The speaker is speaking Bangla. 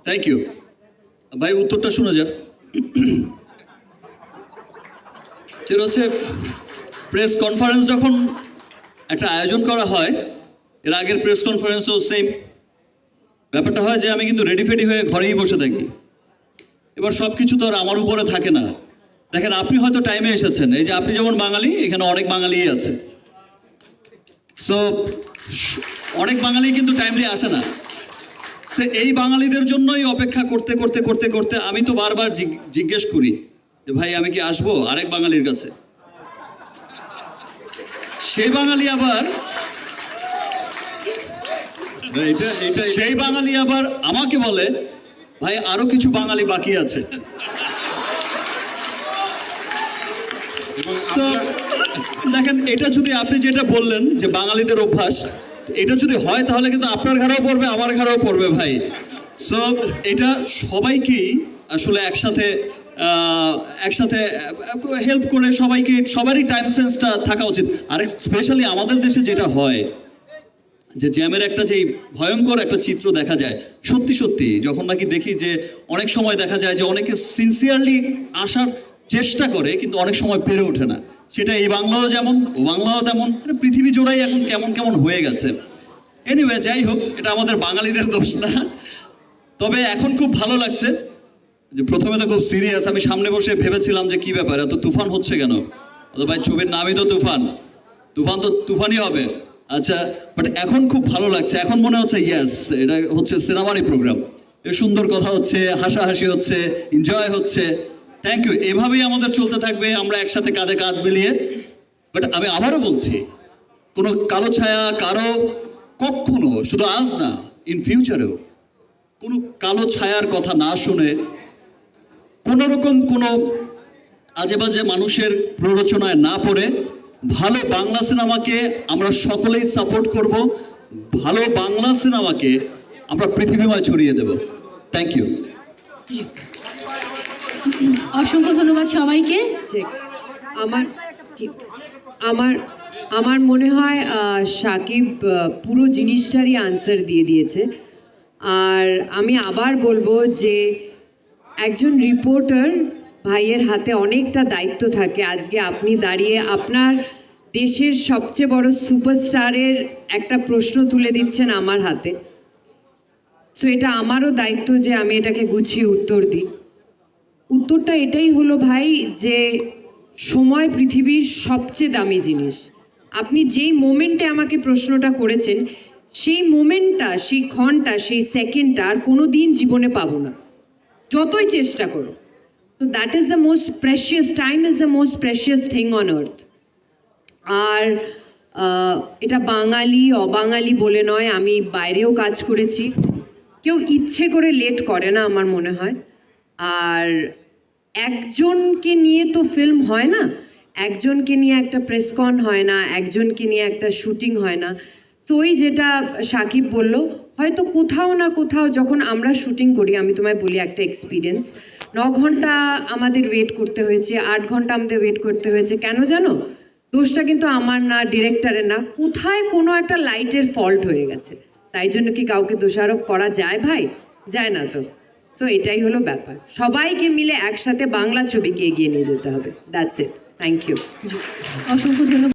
থ্যাংক ইউ ভাই, উত্তরটা শোনা যাক। যেটা হচ্ছে প্রেস কনফারেন্স যখন একটা আয়োজন করা হয়, এর আগের প্রেস কনফারেন্সও সেম ব্যাপারটা হয় যে আমি কিন্তু রেডি ফেডি হয়ে ঘরেই বসে থাকি। এবার সব কিছু তো আর আমার উপরে থাকে না। দেখেন, আপনি হয়তো টাইমে এসেছেন, এই যে আপনি যেমন বাঙালি, এখানে অনেক বাঙালিই আছে। সো অনেক বাঙালি কিন্তু টাইমলি আসে না। সে এই বাঙালিদের জন্যই অপেক্ষা করতে করতে করতে করতে আমি তো বারবার জিজ্ঞেস করি যে ভাই আমি কি আসবো আরেক বাঙালির কাছে। সেই বাঙালি আবার সেই বাঙালি আবার আমাকে বলে ভাই আরো কিছু বাঙালি বাকি আছে। দেখেন, এটা যদি আপনি যেটা বললেন যে বাঙালিদের অভ্যাস, এটা যদি হয় তাহলে কিন্তু আপনার ঘরেও পড়বে, আমার ঘরেও পড়বে ভাই। সো এটা সবাইকেই আসলে একসাথে হেল্প করে সবাইকে, সবারই টাইম সেন্সটা থাকা উচিত। আর স্পেশালি আমাদের দেশে যেটা হয় যে জ্যামের একটা যে ভয়ঙ্কর একটা চিত্র দেখা যায়, সত্যি সত্যি যখন নাকি দেখি যে অনেক সময় দেখা যায় যে অনেকে সিনসিয়ারলি আসার চেষ্টা করে কিন্তু অনেক সময় পেরে ওঠে না। সেটা এই বাংলাও যেমন, ও বাংলাও তেমন, পৃথিবী জোড়াই এখন কেমন কেমন হয়ে গেছে। এনিওয়ে, যাই হোক, এটা আমাদের বাঙালিদের দোষ না। তবে এখন খুব ভালো লাগছে যে প্রথমে তো খুব সিরিয়াস, আমি সামনে বসে ভেবেছিলাম যে কি ব্যাপার, এত তুফান হচ্ছে কেন। ভাই ছবির নামই তো তুফান, তুফান তো তুফানই হবে। আচ্ছা, বাট এখন খুব ভালো লাগছে, এখন মনে হচ্ছে ইয়েস, এটা হচ্ছে সিনেমারই প্রোগ্রাম। এ সুন্দর কথা হচ্ছে, হাসাহাসি হচ্ছে, এনজয় হচ্ছে। থ্যাংক ইউ, এভাবেই আমাদের চলতে থাকবে, আমরা একসাথে কাঁধে কাঁধ মিলিয়ে। বাট আমি আবারও বলছি, কোনো কালো ছায়া কারো কখনো, শুধু আজ না, ইন ফিউচারেও কোনো কালো ছায়ার কথা না শুনে, কোনো রকম কোনো আজে বাজে মানুষের প্ররোচনায় না পড়ে ভালো বাংলা সিনেমাকে আমরা সকলেই সাপোর্ট করব। ভালো বাংলা সিনেমাকে আমরা পৃথিবীময় ছড়িয়ে দেব। Thank you. অসংখ্য ধন্যবাদ সবাইকে। আমার আমার আমার মনে হয় সাকিব পুরো জিনিসটারই আনসার দিয়ে দিয়েছে। আর আমি আবার বলবো যে একজন রিপোর্টার ভাইয়ের হাতে অনেকটা দায়িত্ব থাকে। আজকে আপনি দাঁড়িয়ে আপনার দেশের সবচেয়ে বড় সুপারস্টারের একটা প্রশ্ন তুলে দিচ্ছেন আমার হাতে। সো এটা আমারও দায়িত্ব যে আমি এটাকে গুছিয়ে উত্তর দিই। উত্তরটা এটাই হলো ভাই যে সময় পৃথিবীর সবচেয়ে দামি জিনিস। আপনি যেই মোমেন্টে আমাকে প্রশ্নটা করেছেন, সেই মোমেন্টটা, সেই ক্ষণটা, সেই সেকেন্ডটা আর কোনো দিন জীবনে পাবো না, যতই চেষ্টা করো। তো that is the most precious, time is the most precious thing on earth. আর এটা বাঙালি অবাঙালি বলে নয়, আমি বাইরেও কাজ করেছি, কেউ ইচ্ছে করে লেট করে না আমার মনে হয়। আর একজনকে নিয়ে তো ফিল্ম হয় না, একজনকে নিয়ে একটা প্রেসকন হয় না, একজনকে নিয়ে একটা শুটিং হয় না। তো ওই যেটা সাকিব বলল, হয়তো কোথাও না কোথাও যখন আমরা শুটিং করি, আমি তোমায় বলি একটা এক্সপিরিয়েন্স, 9 ঘন্টা আমাদের ওয়েট করতে হয়েছে, 8 ঘন্টা আমাদের ওয়েট করতে হয়েছে। কেন জানো? দোষটা কিন্তু আমার না, ডিরেক্টরের না, কোথায় কোনো একটা লাইটের ফল্ট হয়ে গেছে। তাই জন্য কি কাউকে দোষারোপ করা যায় ভাই? যায় না তো। তো এটাই হলো ব্যাপার, সবাইকে মিলে একসাথে বাংলা ছবিকে এগিয়ে নিয়ে যেতে হবে। That's it. Thank you. অসংখ্য ধন্যবাদ।